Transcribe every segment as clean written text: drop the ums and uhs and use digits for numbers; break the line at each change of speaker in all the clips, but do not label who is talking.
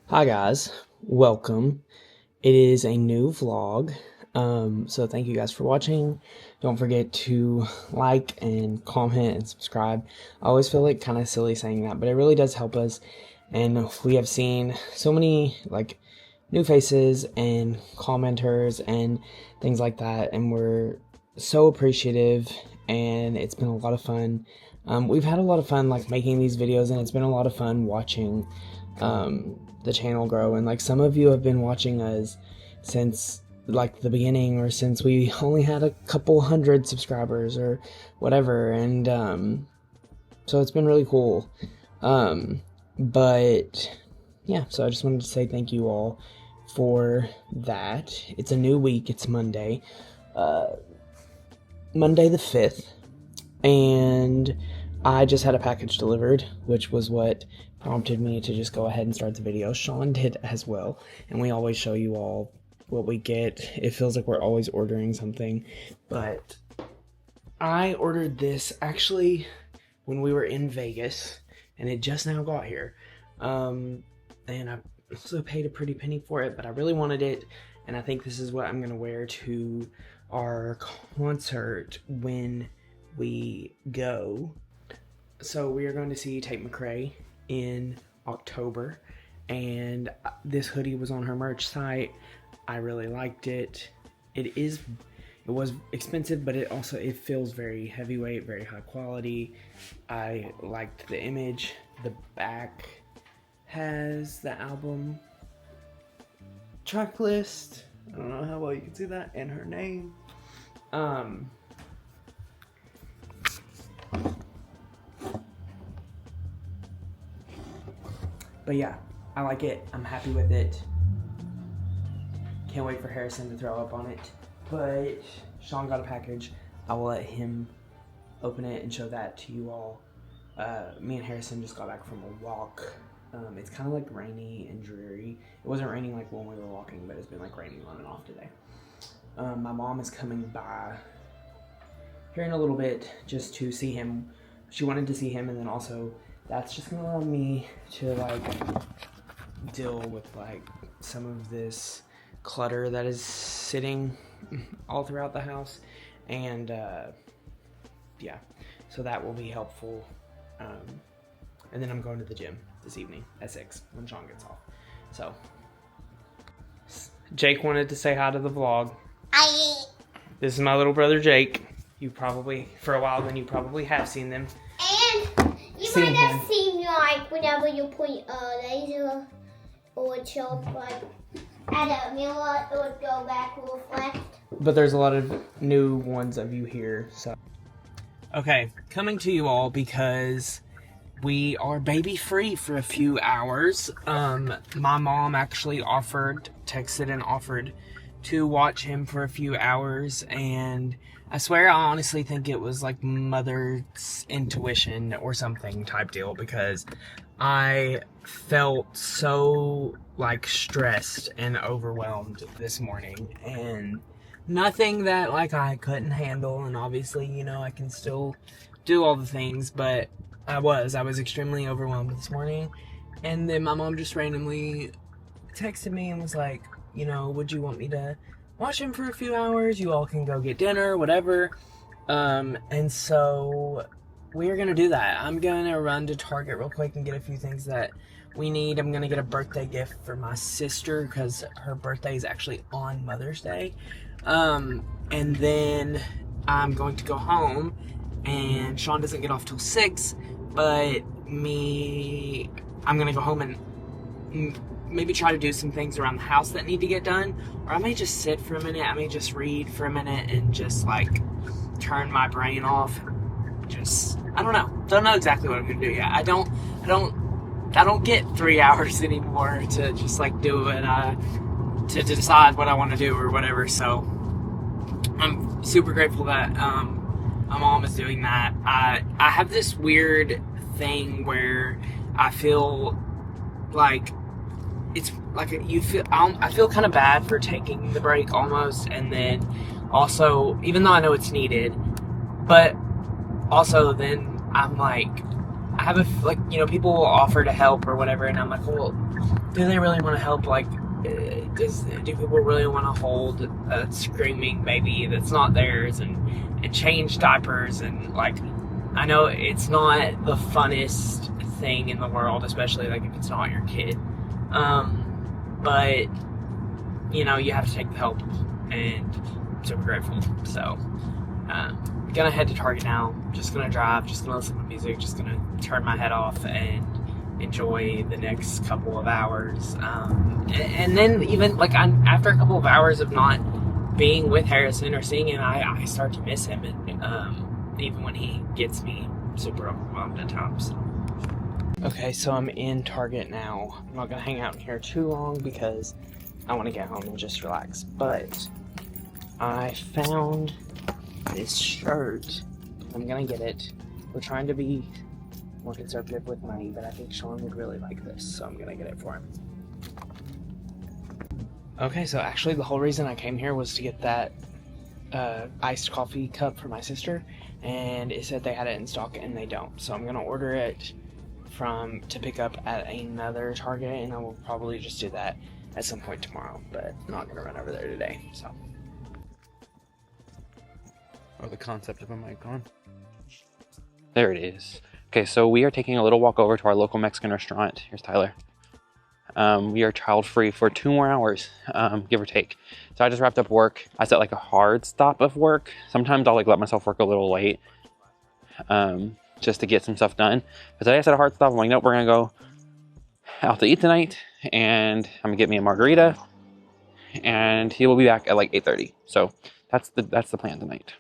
Hi guys, welcome. It is a new vlog, so thank you guys for watching. Don't forget to like and comment and subscribe. I always feel like kind of silly saying that, but it really does help us, and we have seen so many like new faces and commenters and things like that, and we're so appreciative, and it's been a lot of fun. We've had a lot of fun like making these videos, and it's been a lot of fun watching the channel grow. And like some of you have been watching us since like the beginning, or since we only had a couple hundred subscribers or whatever, and so it's been really cool. But yeah, so I just wanted to say thank you all for that. It's a new week. It's Monday the 5th, and I just had a package delivered, which was what prompted me to just go ahead and start the video. Sean did as well, and we always show you all what we get. It feels like we're always ordering something, but I ordered this actually when we were in Vegas, and it just now got here. And I also paid a pretty penny for it, but I really wanted it, and I think this is what I'm gonna wear to our concert when we go. So we are going to see Tate McRae in October, and this hoodie was on her merch site. I really liked it. It was expensive, but it feels very heavyweight, very high quality. I liked the image. The back has the album track list. I don't know how well you can see that, and her name. But yeah, I like it. I'm happy with it. Can't wait for Harrison to throw up on it. But Sean got a package. I will let him open it and show that to you all. Me and Harrison just got back from a walk. It's kind of like rainy and dreary. It wasn't raining like when we were walking, but it's been like raining on and off today. My mom is coming by here in a little bit just to see him. She wanted to see him, and then also that's just gonna allow me to like deal with like some of this clutter that is sitting all throughout the house, and yeah, so that will be helpful. And then I'm going to the gym this evening at 6 when Sean gets off. So Jake wanted to say hi to the vlog. Hi. This is my little brother Jake. You probably, for a while then, you probably have seen them.
And you might have seen like whenever you put a laser or a chip like at a mirror, it would go back and reflect.
But there's a lot of new ones of you here, so. Okay, coming to you all because we are baby free for a few hours. My mom actually texted and offered to watch him for a few hours, and I swear I honestly think it was like mother's intuition or something type deal, because I felt so like stressed and overwhelmed this morning, and nothing that like I couldn't handle, and obviously, you know, I can still do all the things, but I was extremely overwhelmed this morning. And then my mom just randomly texted me and was like, you know, would you want me to watch him for a few hours? You all can go get dinner, whatever. And so we're gonna do that. I'm gonna run to Target real quick and get a few things that we need. I'm gonna get a birthday gift for my sister because her birthday is actually on Mother's Day. And then I'm going to go home, and Sean doesn't get off till 6, but I'm gonna go home and maybe try to do some things around the house that need to get done, or I may just sit for a minute. I may just read for a minute and just like turn my brain off. I don't know exactly what I'm gonna do yet. I don't get 3 hours anymore to just like do it, to decide what I want to do or whatever. So I'm super grateful that my mom is doing that. I have this weird thing where I feel like it's like I feel kind of bad for taking the break almost, and then also, even though I know it's needed, but also then I'm like, I have like, you know, people will offer to help or whatever, and I'm like, well, do they really want to help? Like, do people really want to hold a screaming baby that's not theirs and change diapers? And like, I know it's not the funnest thing in the world, especially like if it's not your kid, but you know, you have to take the help, and I'm super grateful. So gonna head to Target now, just gonna drive, just gonna listen to music, just gonna turn my head off and enjoy the next couple of hours, and then even like after a couple of hours of not being with Harrison or seeing him, I start to miss him, and even when he gets me super overwhelmed at times. Okay, so I'm in Target now. I'm not gonna hang out in here too long because I want to get home and just relax, but I found this shirt. I'm gonna get it. We're trying to be more conservative with money, but I think Sean would really like this, so I'm gonna get it for him. Okay, so actually the whole reason I came here was to get that iced coffee cup for my sister, and it said they had it in stock and they don't, so I'm gonna order it to pick up at another Target, and I will probably just do that at some point tomorrow, but I'm not gonna run over there today. So
the concept of a mic on. There it is. Okay, so we are taking a little walk over to our local Mexican restaurant. Here's Tyler. We are child-free for 2 more hours, give or take. So I just wrapped up work. I set like a hard stop of work. Sometimes I'll like let myself work a little late, just to get some stuff done. But today I set a hard stop. I'm like, nope, we're gonna go out to eat tonight, and I'm gonna get me a margarita, and he will be back at like 8:30. So that's the plan tonight.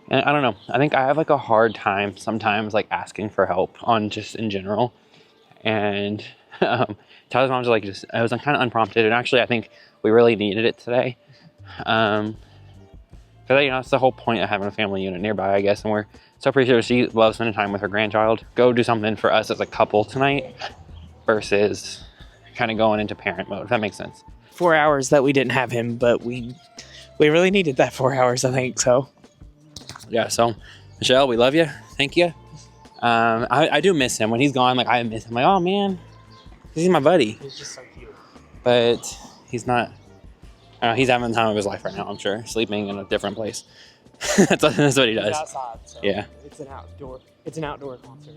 And I don't know, I think I have like a hard time sometimes like asking for help on just in general. And Tyler's mom's like, it was kind of unprompted. And actually I think we really needed it today. Because, you know, it's the whole point of having a family unit nearby, I guess. And we're so appreciative. She loves spending time with her grandchild. Go do something for us as a couple tonight versus kind of going into parent mode, if that makes sense.
4 hours that we didn't have him, but we really needed that 4 hours, I think, so.
Yeah, so Michelle, we love you. Thank you. I do miss him when he's gone. Like I miss him. Like, oh man, he's my buddy.
He's just so cute.
But he's not. He's having the time of his life right now. I'm sure, sleeping in a different place. that's what he does.
He's outside, so
yeah.
It's an outdoor concert.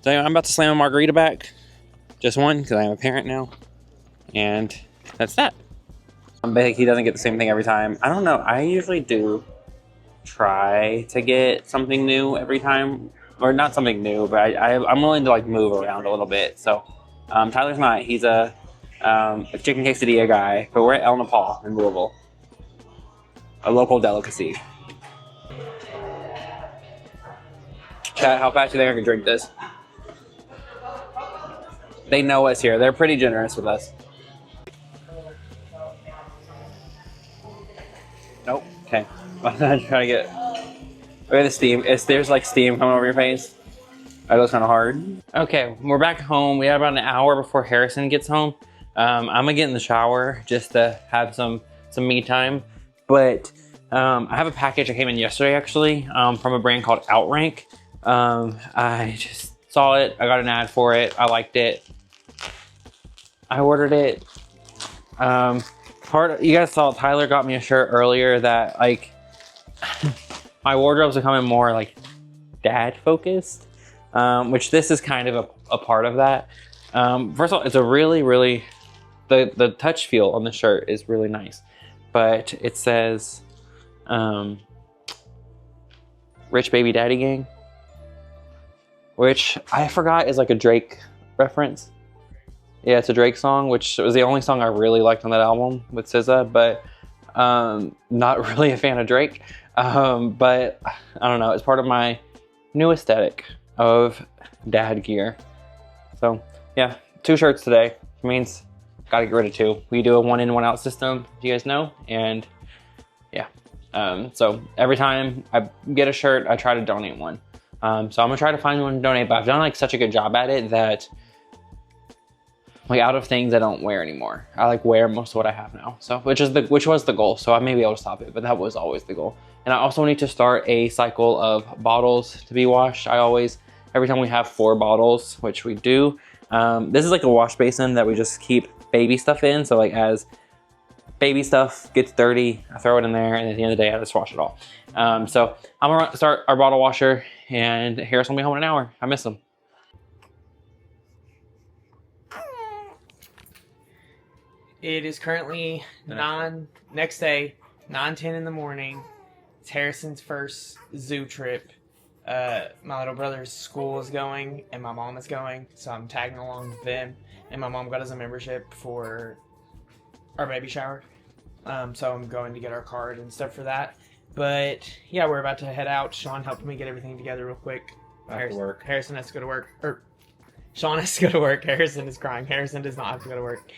So anyway, I'm about to slam a margarita back. Just one, because I am a parent now, and that's that. But he doesn't get the same thing every time. I don't know. I usually do try to get something new every time, or not something new, but I'm willing to like move around a little bit. So Tyler's not. He's a chicken quesadilla guy, but we're at El Nepal in Louisville, a local delicacy. Chat, how fast do you think I can drink this? They know us here. They're pretty generous with us. Nope. Okay. I'm trying to get. Look at the steam. There's like steam coming over your face. That goes kind of hard. Okay, we're back home. We have about an hour before Harrison gets home. I'm gonna get in the shower just to have some me time. But I have a package that came in yesterday actually from a brand called Outrank. I just saw it. I got an ad for it. I liked it. I ordered it. You guys saw Tyler got me a shirt earlier that like my wardrobe's becoming more like dad focused, which this is kind of a part of that. First of all, it's a really the touch feel on the shirt is really nice, but it says Rich Baby Daddy Gang, which I forgot is like a Drake reference. Yeah, it's a Drake song, which was the only song I really liked on that album with SZA, but not really a fan of Drake. But I don't know, it's part of my new aesthetic of dad gear. So yeah, 2 shirts today. It means gotta get rid of 2. We do a 1-in, 1-out system, you guys know, and yeah. So every time I get a shirt, I try to donate one. So I'm gonna try to find one to donate, but I've done like such a good job at it that like out of things I don't wear anymore. I like wear most of what I have now. So which was the goal. So I may be able to stop it, but that was always the goal. And I also need to start a cycle of bottles to be washed. Every every time we have 4 bottles, which we do. This is like a wash basin that we just keep baby stuff in. So like as baby stuff gets dirty, I throw it in there, and at the end of the day, I just wash it all. So I'm gonna start our bottle washer, and Harris will be home in an hour. I miss him.
It is currently next day, 9:10 in the morning. It's Harrison's first zoo trip. My little brother's school is going, and my mom is going, so I'm tagging along with them. And my mom got us a membership for our baby shower, so I'm going to get our card and stuff for that. But yeah, we're about to head out. Sean helped me get everything together real quick. Harrison has to go to work, or Sean has to go to work. Harrison is crying. Harrison does not have to go to work.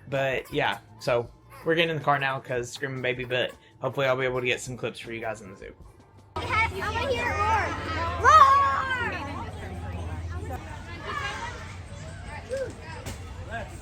But yeah, so we're getting in the car now because screaming baby, but hopefully I'll be able to get some clips for you guys in the zoo.
I want to hear it roar. Roar!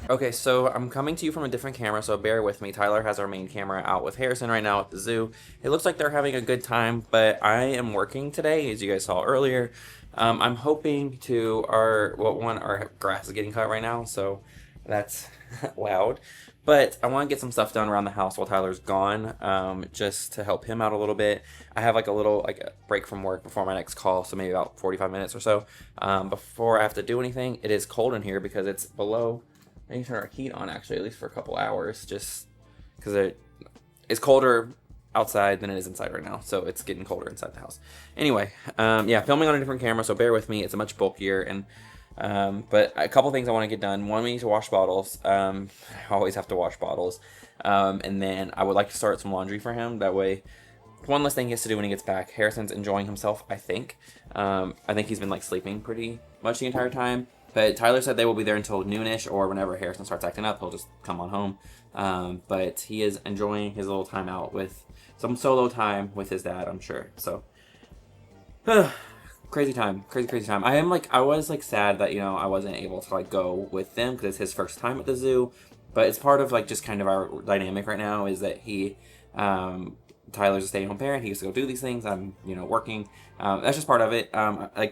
Okay, so I'm coming to you from a different camera, so bear with me. Tyler has our main camera out with Harrison right now at the zoo. It looks like they're having a good time, but I am working today, as you guys saw earlier. I'm hoping to our grass is getting cut right now, so that's loud. But I want to get some stuff done around the house while Tyler's gone, just to help him out a little bit. I have like a break from work before my next call, so maybe about 45 minutes or so before I have to do anything. It is cold in here because it's below. I need to turn our heat on, actually, at least for a couple hours, just because it's colder outside than it is inside right now, so it's getting colder inside the house. Anyway, yeah, filming on a different camera, so bear with me. It's a much bulkier, and but a couple things I want to get done. One, we need to wash bottles. I always have to wash bottles, and then I would like to start some laundry for him. That way, one less thing he has to do when he gets back. Harrison's enjoying himself, I think. I think he's been like sleeping pretty much the entire time. But Tyler said they will be there until noonish, or whenever Harrison starts acting up, he'll just come on home. But he is enjoying his little time out with some solo time with his dad, I'm sure. So, crazy time. I was like sad that, I wasn't able to like go with them because it's his first time at the zoo. But it's part of like just kind of our dynamic right now is that Tyler's a stay-at-home parent. He gets to go do these things. I'm, working. That's just part of it.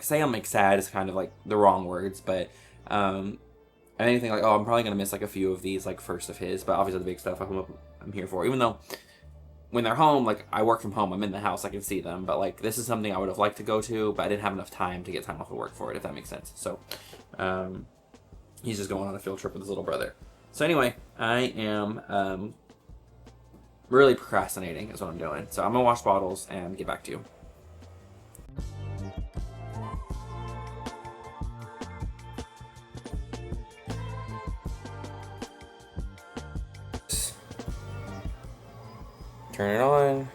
Say I'm like sad is kind of like the wrong words, but anything like, I'm probably gonna miss like a few of these like first of his. But obviously the big stuff I'm here for. Even though when they're home, like I work from home, I'm in the house, I can see them. But like this is something I would have liked to go to, but I didn't have enough time to get time off of work for it, if that makes sense. So he's just going on a field trip with his little brother. So anyway, I am really procrastinating is what I'm doing. So I'm gonna wash bottles and get back to you. Turn it on.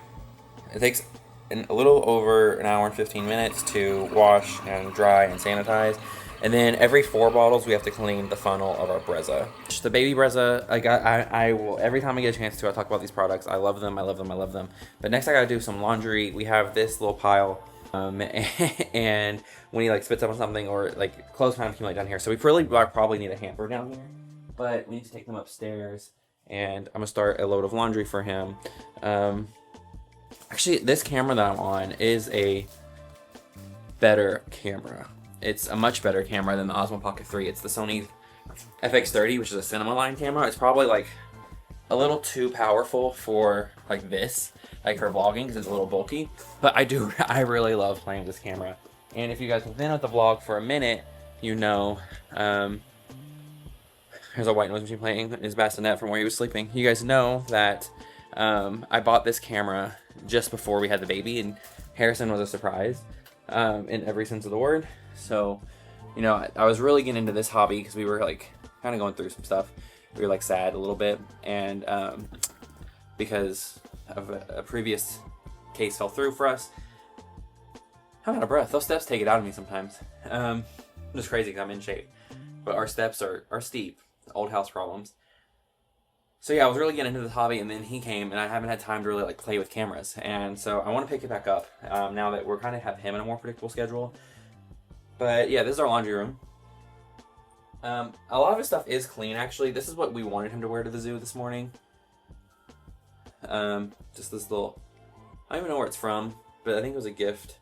It takes a little over an hour and 15 minutes to wash and dry and sanitize. And then every 4 bottles, we have to clean the funnel of our Brezza. The baby Brezza, I will, every time I get a chance to, I talk about these products. I love them. But next I gotta do some laundry. We have this little pile, and when he like spits up on something or like clothes kind of accumulate down here. So we really probably need a hamper down here, but we need to take them upstairs. And I'm gonna start a load of laundry for him. Actually, this camera that I'm on is a better camera. It's a much better camera than the Osmo Pocket 3. It's the Sony FX30, which is a cinema line camera. It's probably like a little too powerful for like this, like for vlogging, because it's a little bulky. But I really love playing with this camera. And if you guys have been at the vlog for a minute, there's a white noise machine playing in his bassinet from where he was sleeping. You guys know that I bought this camera just before we had the baby, and Harrison was a surprise in every sense of the word. So, I was really getting into this hobby because we were like kind of going through some stuff. We were like sad a little bit, and because of a previous case fell through for us. I'm out of breath. Those steps take it out of me sometimes. It's crazy because I'm in shape, but our steps are steep. Old house problems. So yeah, I was really getting into this hobby, and then he came, and I haven't had time to really like play with cameras, and so I want to pick it back up now that we're kind of have him in a more predictable schedule. But yeah, this is our laundry room. A lot of his stuff is clean, actually. This is what we wanted him to wear to the zoo this morning. Just this little, I don't even know where it's from, but I think it was a gift.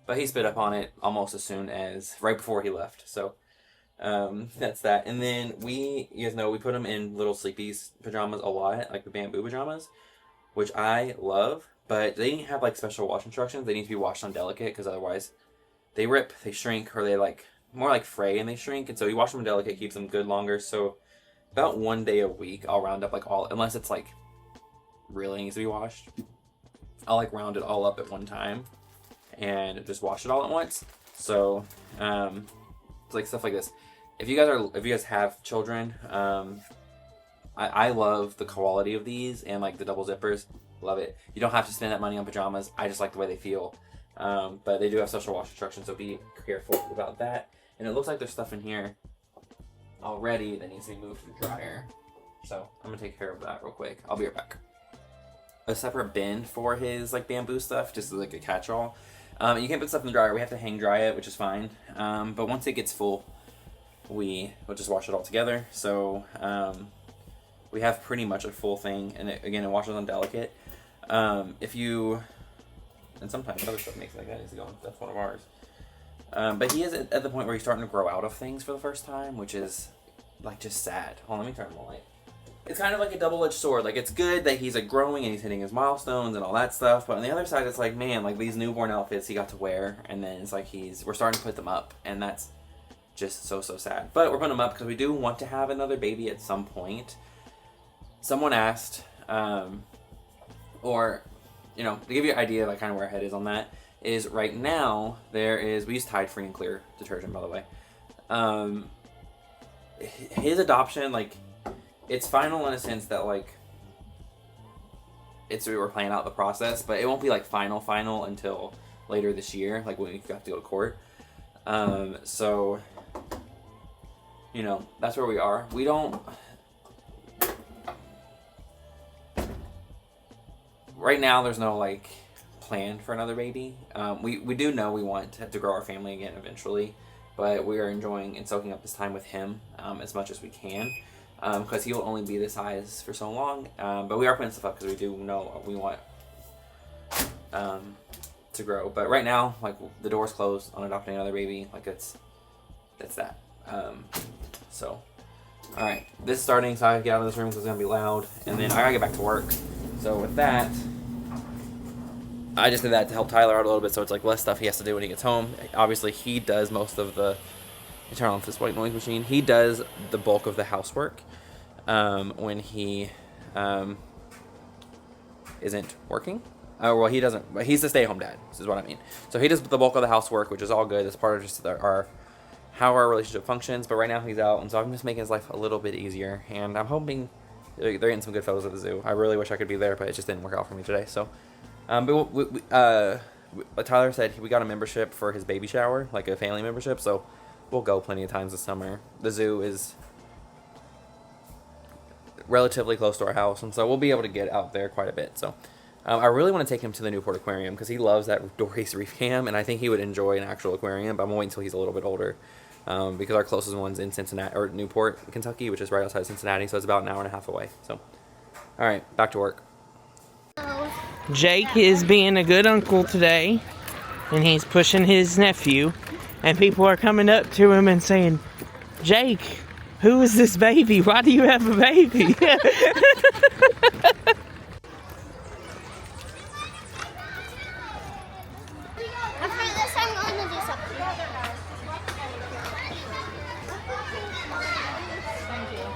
But he spit up on it almost as soon as, right before he left. So that's that. And then you guys know, we put him in little sleepies pajamas a lot, like the bamboo pajamas, which I love. But they didn't have like special wash instructions. They need to be washed on delicate because otherwise they rip, they shrink, or they like more like fray and they shrink. And so you wash them on delicate, keeps them good longer. So about 1 day a week, I'll round up like all, unless it's like really needs to be washed, I'll like round it all up at one time and just wash it all at once. So it's like stuff like this. If you guys have children, I love the quality of these and like the double zippers. Love it. You don't have to spend that money on pajamas. I just like the way they feel. But they do have special wash instructions, so be careful about that. And it looks like there's stuff in here already that needs to be moved to the dryer. So I'm gonna take care of that real quick. I'll be right back. A separate bin for his like bamboo stuff, just like a catch-all. You can't put stuff in the dryer. We have to hang dry it, which is fine. But once it gets full, we'll just wash it all together. So we have pretty much a full thing, and it washes on delicate. And sometimes other stuff makes it like that. That's one of ours. But he is at the point where he's starting to grow out of things for the first time, which is like just sad. Hold on, let me turn on the light. It's kind of like a double-edged sword. Like, it's good that he's like growing and he's hitting his milestones and all that stuff, but on the other side, it's like, man, like these newborn outfits he got to wear, and then it's like we're starting to put them up, and that's just so sad. But we're putting them up because we do want to have another baby at some point. Someone asked, or to give you an idea, like kind of where our head is on that, is right now we use Tide Free and Clear detergent, by the way. His adoption, like, it's final in a sense that like we're playing out the process, but it won't be like final until later this year, like when we have to go to court. So that's where we are. We don't right now. There's no like plan for another baby. We do know we want to grow our family again eventually, but we are enjoying and soaking up this time with him as much as we can. Because he will only be this size for so long. But we are putting stuff up because we do know we want to grow. But right now, like, the door's closed on adopting another baby. Like, that's that. So, alright. This is starting, so I have to get out of this room because it's going to be loud. And then I got to get back to work. So with that, I just did that to help Tyler out a little bit, so it's like less stuff he has to do when he gets home. Obviously, he does most of the... Turn on this white noise machine. He does the bulk of the housework when he isn't working. Well, he doesn't. He's the stay-at-home dad. This is what I mean. So he does the bulk of the housework, which is all good. It's part of just how our relationship functions. But right now he's out, and so I'm just making his life a little bit easier. And I'm hoping they're getting some good photos of the zoo. I really wish I could be there, but it just didn't work out for me today. So, but Tyler said we got a membership for his baby shower, like a family membership. So we'll go plenty of times this summer. The zoo is relatively close to our house, and so we'll be able to get out there quite a bit. So I really want to take him to the Newport Aquarium because he loves that Dory's Reef Cam, and I think he would enjoy an actual aquarium, but I'm waiting until he's a little bit older because our closest one's in Cincinnati, or Newport, Kentucky, which is right outside Cincinnati, so it's about an hour and a half away. So, all right, back to work.
Jake is being a good uncle today, and he's pushing his nephew. And people are coming up to him and saying, Jake, who is this baby? Why do you have a baby?
After this, I'm going to do something. Thank you.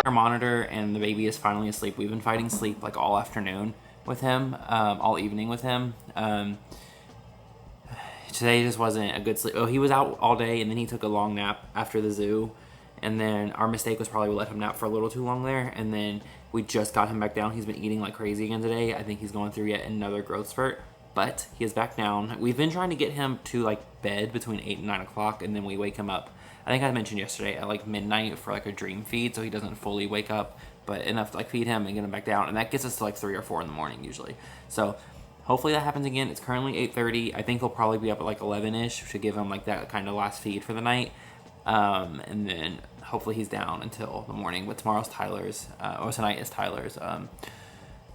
Our monitor, and the baby is finally asleep. We've been fighting sleep like all afternoon with him, all evening with him. Today just wasn't a good sleep. Oh, he was out all day, and then he took a long nap after the zoo. And then our mistake was probably we let him nap for a little too long there. And then we just got him back down. He's been eating like crazy again today. I think he's going through yet another growth spurt. But he is back down. We've been trying to get him to like bed between 8 and 9 o'clock, and then we wake him up. I think I mentioned yesterday at like midnight for like a dream feed, so he doesn't fully wake up, but enough to like feed him and get him back down. And that gets us to like 3 or 4 in the morning usually. So hopefully that happens again. It's currently 8:30. I think he'll probably be up at like 11ish to give him like that kind of last feed for the night. And then hopefully he's down until the morning. But tomorrow's Tyler's, or tonight is Tyler's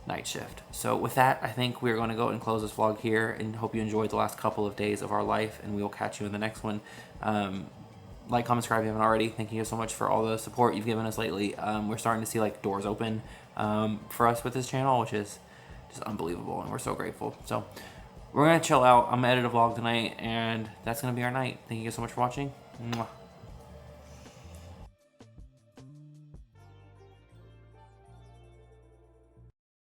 night shift. So with that, I think we're going to go and close this vlog here, and hope you enjoyed the last couple of days of our life, and we will catch you in the next one. Like, comment, subscribe if you haven't already. Thank you so much for all the support you've given us lately. We're starting to see like doors open for us with this channel, which is just unbelievable, and we're so grateful. So we're gonna chill out. I'm gonna edit a vlog tonight, and that's gonna be our night. Thank you guys so much for watching. Mwah.